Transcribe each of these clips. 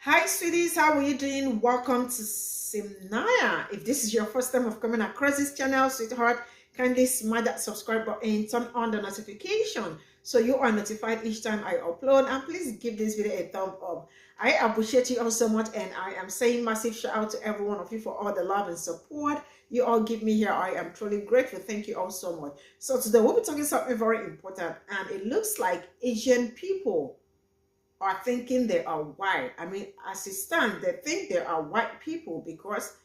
Hi, sweeties. How are you doing? Welcome to Cimnanya. If this is your first time of coming across this channel, sweetheart, kindly smash that subscribe button, turn on the notification so you are notified each time I upload. And please give this video a thumb up. I appreciate you all so much, and I am saying massive shout out to every one of you for all the love and support you all give me here. I am truly grateful. Thank you all so much. So today we'll be talking something very important, and it looks like Asian people are thinking they are white. I mean, as it stands, they think they are white people because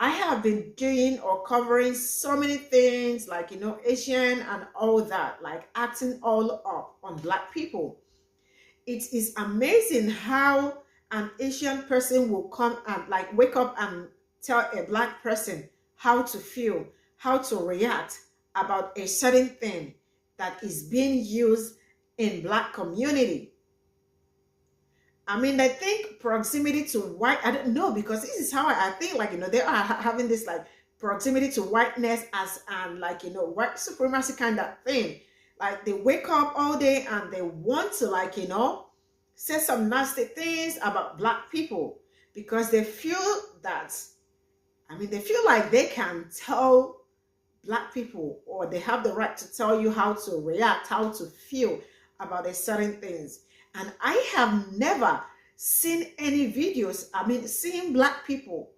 I have been doing or covering so many things like, Asian and all that, like acting all up on black people. It is amazing how an Asian person will come and like wake up and tell a black person how to feel, how to react about a certain thing that is being used in black community. I mean, I think proximity to white, I don't know, because this is how I think, like, they are having this, like, proximity to whiteness as, and, like, white supremacy kind of thing. Like, they wake up all day and they want to, like, say some nasty things about black people because they feel that, I mean, they feel like they can tell black people, or they have the right to tell you how to react, how to feel about a certain things. And I have never seen any videos, I mean, seeing black people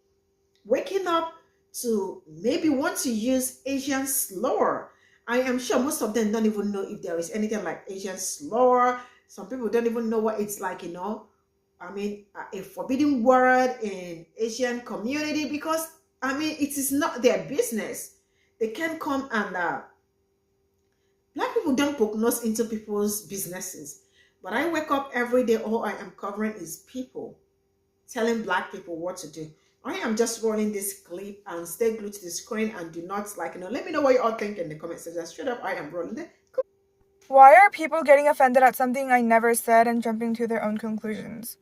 waking up to maybe want to use Asian slur. I am sure most of them don't even know if there is anything like Asian slur. Some people don't even know what it's like, I mean, a forbidden word in Asian community because, I mean, it is not their business. They can't come and, black people don't poke nose into people's businesses. But I wake up every day, all I am covering is people, telling black people what to do. I am just rolling this clip and stay glued to the screen and do not let me know what you all think in the comment section. Straight up, I am rolling it. Why are people getting offended at something I never said and jumping to their own conclusions?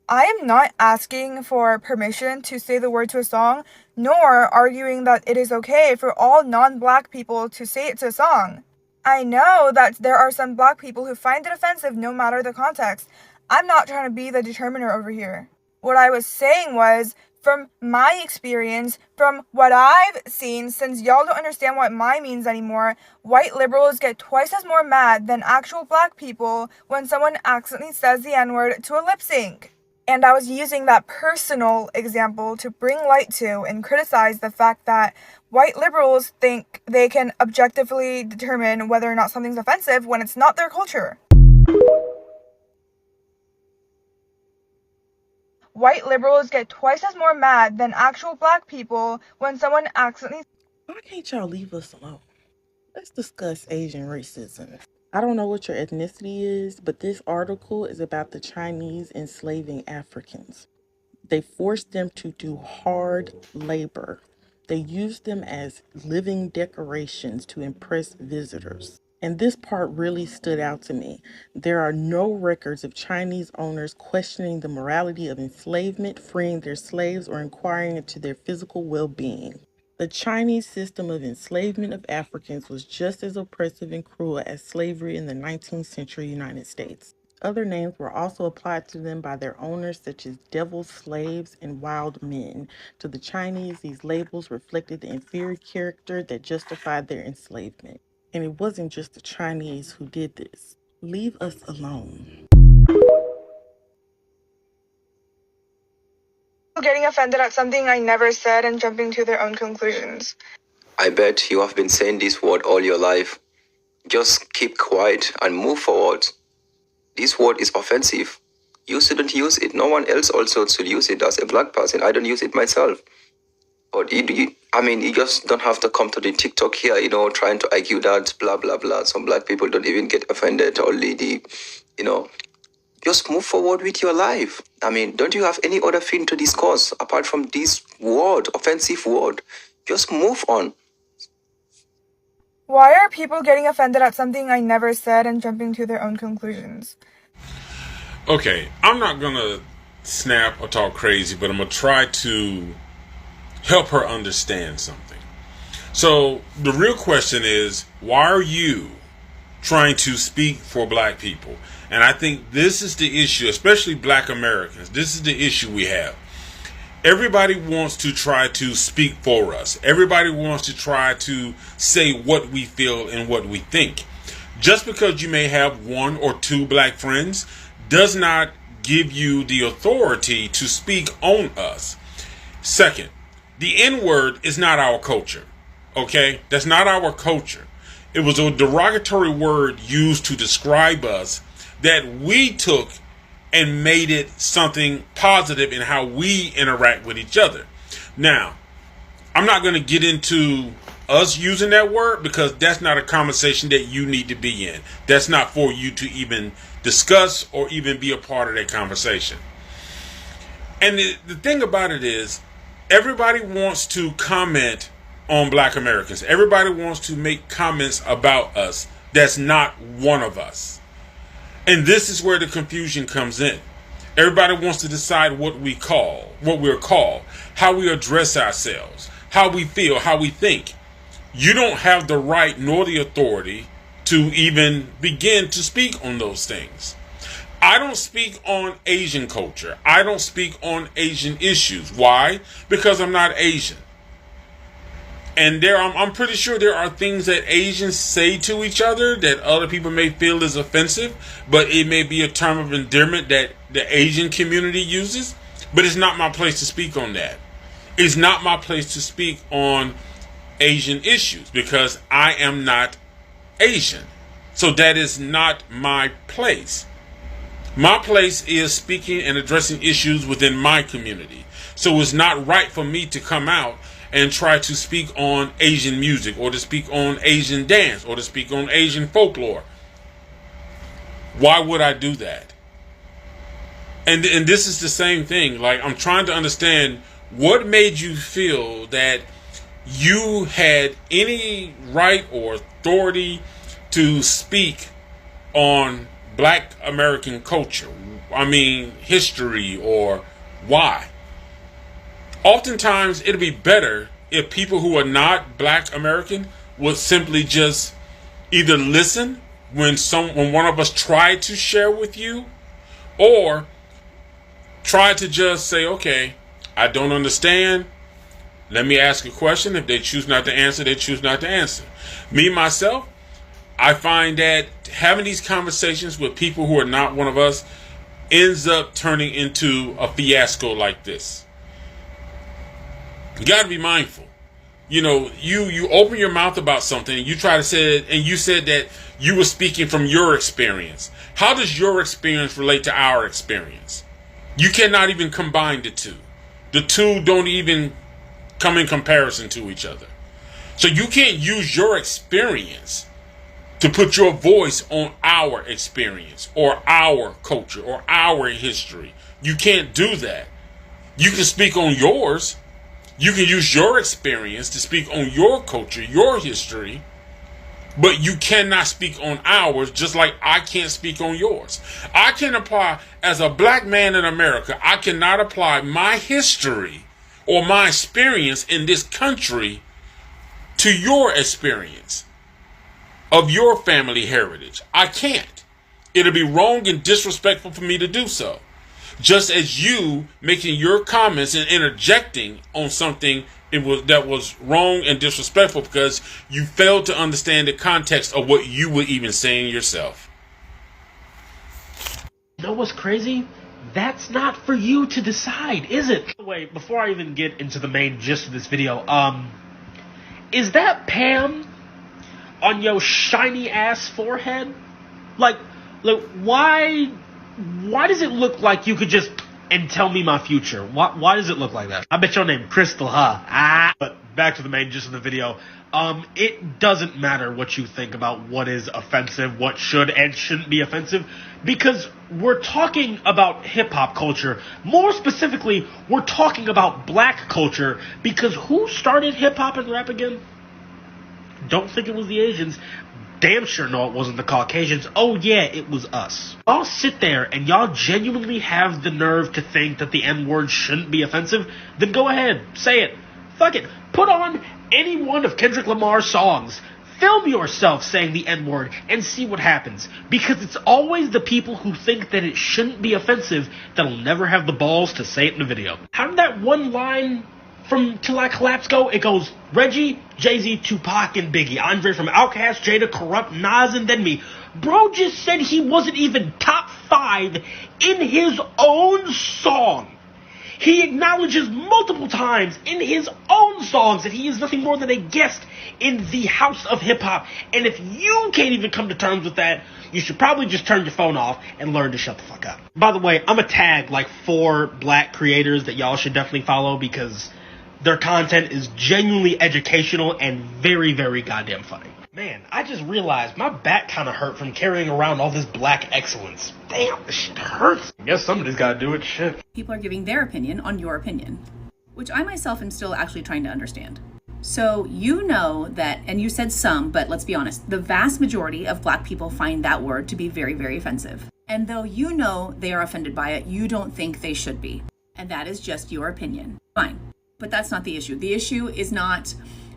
I am not asking for permission to say the word to a song, nor arguing that it is okay for all non-black people to say it to a song. I know that there are some black people who find it offensive no matter the context. I'm not trying to be the determiner over here. What I was saying was, from my experience, from what I've seen, since y'all don't understand what my means anymore, white liberals get twice as more mad than actual black people when someone accidentally says the N-word to a lip sync. And I was using that personal example to bring light to and criticize the fact that white liberals think they can objectively determine whether or not something's offensive when it's not their culture. White liberals get twice as more mad than actual black people when someone accidentally... Why can't y'all leave us alone? Let's discuss Asian racism. I don't know what your ethnicity is, but this article is about the Chinese enslaving Africans. They forced them to do hard labor. They used them as living decorations to impress visitors. And this part really stood out to me. There are no records of Chinese owners questioning the morality of enslavement, freeing their slaves, or inquiring into their physical well-being. The Chinese system of enslavement of Africans was just as oppressive and cruel as slavery in the 19th century United States. Other names were also applied to them by their owners, such as devil's slaves and wild men. To the Chinese, these labels reflected the inferior character that justified their enslavement. And it wasn't just the Chinese who did this. Leave us alone. getting offended at something I never said and jumping to their own conclusions. I bet you have been saying this word all your life. Just keep quiet and move forward. This word is offensive. You shouldn't use it. No one else also should use it as a black person. I don't use it myself. But you just don't have to come to the TikTok here, trying to argue that blah, blah, blah. Some black people don't even get offended, only just move forward with your life. Don't you have any other thing to discuss apart from this word, offensive word? Just move on. Why are people getting offended at something I never said and jumping to their own conclusions? Okay, I'm not gonna snap or talk crazy, but I'm gonna try to help her understand something. So the real question is, why are you trying to speak for black people. And I think this is the issue, especially black Americans. This is the issue we have. Everybody wants to try to speak for us. Everybody wants to try to say what we feel and what we think. Just because you may have one or two black friends does not give you the authority to speak on us. Second, the N-word is not our culture. Okay? That's not our culture. It was a derogatory word used to describe us that we took and made it something positive in how we interact with each other. Now, I'm not going to get into us using that word because that's not a conversation that you need to be in. That's not for you to even discuss or even be a part of that conversation. And the thing about it is, everybody wants to comment on black Americans. Everybody wants to make comments about us that's not one of us. And this is where the confusion comes in. Everybody wants to decide what we're called, how we address ourselves, how we feel, how we think. You don't have the right nor the authority to even begin to speak on those things. I don't speak on Asian culture. I don't speak on Asian issues. Why? Because I'm not Asian. And I'm pretty sure there are things that Asians say to each other that other people may feel is offensive, but it may be a term of endearment that the Asian community uses. But it's not my place to speak on that. It's not my place to speak on Asian issues because I am not Asian. So that is not my place. My place is speaking and addressing issues within my community. So it's not right for me to come out and try to speak on Asian music or to speak on Asian dance or to speak on Asian folklore. Why would I do that? And this is the same thing. Like, I'm trying to understand what made you feel that you had any right or authority to speak on black American culture. I mean, history, or why? Oftentimes, it'd be better if people who are not black American would simply just either listen when one of us tried to share with you, or try to just say, okay, I don't understand. Let me ask a question. If they choose not to answer, they choose not to answer. Me, myself, I find that having these conversations with people who are not one of us ends up turning into a fiasco like this. You got to be mindful. You know, you open your mouth about something and you try to say it, and you said that you were speaking from your experience. How does your experience relate to our experience? You cannot even combine the two. The two don't even come in comparison to each other. So you can't use your experience to put your voice on our experience or our culture or our history. You can't do that. You can speak on yours. You can use your experience to speak on your culture, your history, but you cannot speak on ours, just like I can't speak on yours. I can apply, as a black man in America, I cannot apply my history or my experience in this country to your experience of your family heritage. I can't. It'll be wrong and disrespectful for me to do so. Just as you making your comments and interjecting on something that was wrong and disrespectful because you failed to understand the context of what you were even saying yourself. You know what's crazy? That's not for you to decide, is it? By the way, before I even get into the main gist of this video, is that Pam on your shiny ass forehead? Like why does it look like you could just and tell me my future? Why does it look like that? I bet your name Crystal, huh? But back to the main gist of the video. It doesn't matter what you think about what is offensive, what should and shouldn't be offensive, because we're talking about hip-hop culture. More specifically, we're talking about black culture, because who started hip-hop and rap again? Don't think it was the Asians. Damn sure no, it wasn't the Caucasians. Oh yeah, it was us. Y'all sit there and y'all genuinely have the nerve to think that the N-word shouldn't be offensive? Then go ahead, say it. Fuck it. Put on any one of Kendrick Lamar's songs. film yourself saying the N-word and see what happens. Because it's always the people who think that it shouldn't be offensive that'll never have the balls to say it in a video. How did that one line from Till I Collapse go? It goes, Reggie, Jay-Z, Tupac, and Biggie. Andre from Outkast, Jada, Corrupt, Nas, and then me. Bro just said he wasn't even top 5 in his own song. He acknowledges multiple times in his own songs that he is nothing more than a guest in the house of hip-hop. And if you can't even come to terms with that, you should probably just turn your phone off and learn to shut the fuck up. By the way, I'm going to tag like 4 black creators that y'all should definitely follow because their content is genuinely educational and very, very goddamn funny. Man, I just realized my back kind of hurt from carrying around all this black excellence. Damn, this shit hurts. I guess somebody's got to do it. Shit. People are giving their opinion on your opinion, which I myself am still actually trying to understand. So you know that, and you said some, but let's be honest, the vast majority of black people find that word to be very, very offensive. And though you know they are offended by it, you don't think they should be. And that is just your opinion. Fine. But that's not the issue. The issue is not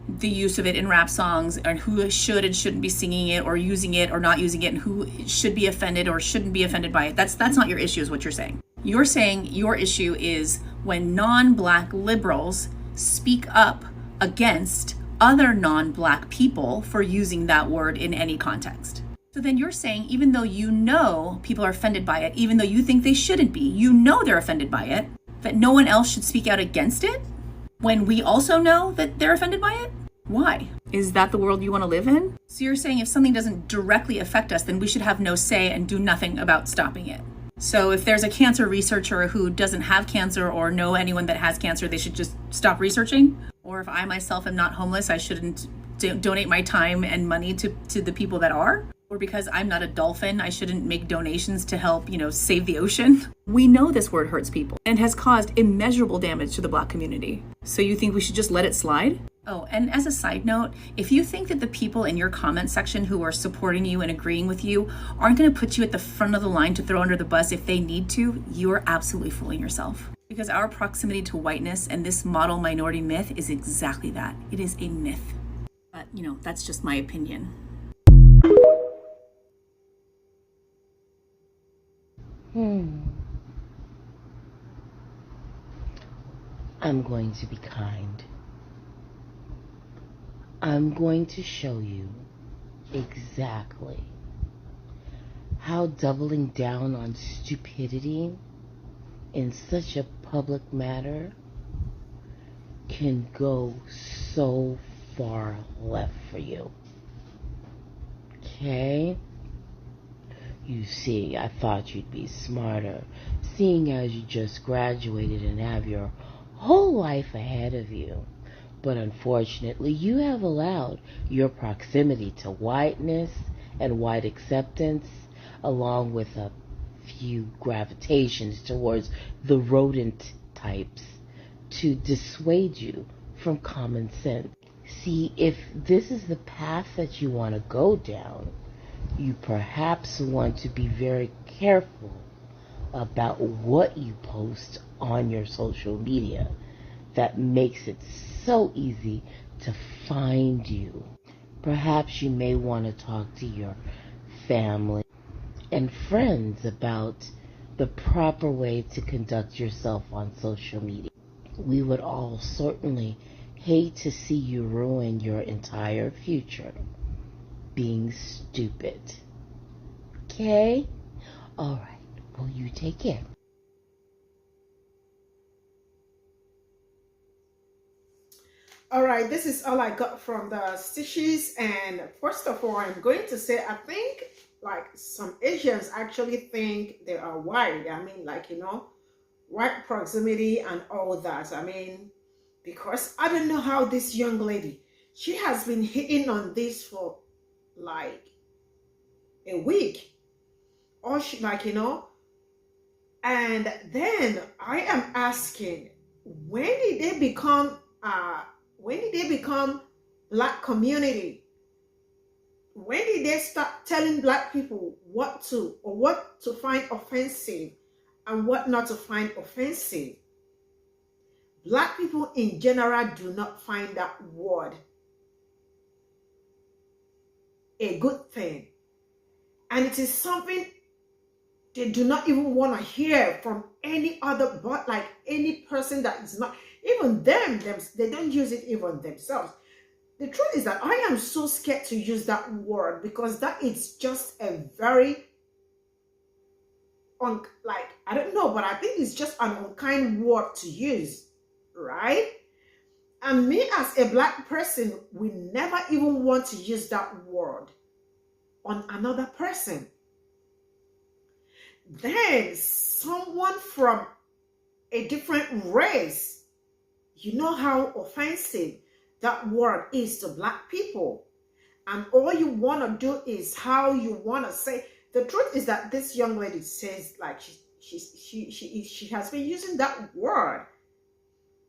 the use of it in rap songs and who should and shouldn't be singing it or using it or not using it and who should be offended or shouldn't be offended by it. That's not your issue is what you're saying. You're saying your issue is when non-black liberals speak up against other non-black people for using that word in any context. So then you're saying even though you know people are offended by it, even though you think they shouldn't be, you know they're offended by it, that no one else should speak out against it? When we also know that they're offended by it? Why? Is that the world you want to live in? So you're saying if something doesn't directly affect us, then we should have no say and do nothing about stopping it. So if there's a cancer researcher who doesn't have cancer or know anyone that has cancer, they should just stop researching? Or if I myself am not homeless, I shouldn't donate my time and money to the people that are? Or because I'm not a dolphin, I shouldn't make donations to help, save the ocean? We know this word hurts people and has caused immeasurable damage to the black community. So you think we should just let it slide? Oh, and as a side note, if you think that the people in your comment section who are supporting you and agreeing with you aren't going to put you at the front of the line to throw under the bus if they need to, you are absolutely fooling yourself. Because our proximity to whiteness and this model minority myth is exactly that. It is a myth. But, that's just my opinion. I'm going to be kind. I'm going to show you exactly how doubling down on stupidity in such a public matter can go so far left for you. Okay? You see, I thought you'd be smarter, seeing as you just graduated and have your whole life ahead of you. But unfortunately, you have allowed your proximity to whiteness and white acceptance, along with a few gravitations towards the rodent types, to dissuade you from common sense. See, if this is the path that you want to go down, you perhaps want to be very careful about what you post on your social media that makes it so easy to find you. Perhaps you may want to talk to your family and friends about the proper way to conduct yourself on social media. We would all certainly hate to see you ruin your entire future being stupid. Okay? Alright, well, you take care. All right, this is all I got from the stitches. And first of all, I'm going to say, I think like some Asians actually think they are white. I mean, white proximity and all that. I mean, because I don't know how this young lady, she has been hitting on this for like a week. Or she and then I am asking, when did they become black community? When did they start telling black people what to find offensive and what not to find offensive? Black people in general do not find that word a good thing. And it is something they do not even want to hear from any other, but like any person that is not, even them, they don't use it even themselves. The truth is that I am so scared to use that word because that is just a very, like, I don't know, but I think it's just an unkind word to use, right? And me as a black person, we never even want to use that word on another person. Then someone from a different race, you know how offensive that word is to black people. And all you want to do is how you want to say. The truth is that this young lady says like she has been using that word.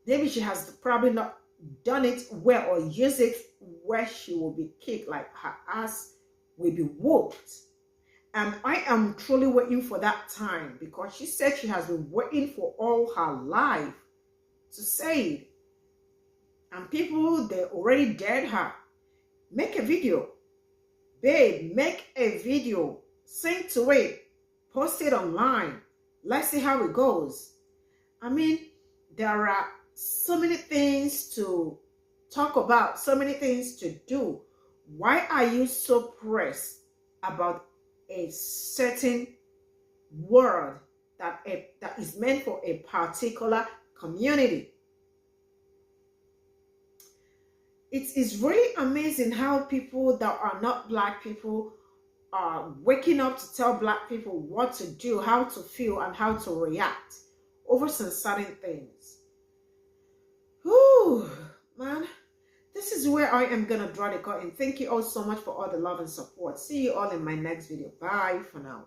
Maybe she has probably not done it well or use it where she will be kicked, like her ass will be whooped. And I am truly waiting for that time because she said she has been waiting for all her life to say it. And people, they already dared her. Make a video. Babe, make a video. Sing to it. Post it online. Let's see how it goes. I mean, there are so many things to talk about, so many things to do. Why are you so pressed about a certain word that is meant for a particular community? It is really amazing how people that are not black people are waking up to tell black people what to do, how to feel, and how to react over some certain things. Whew, man. This is where I am going to draw the curtain. Thank you all so much for all the love and support. See you all in my next video. Bye for now.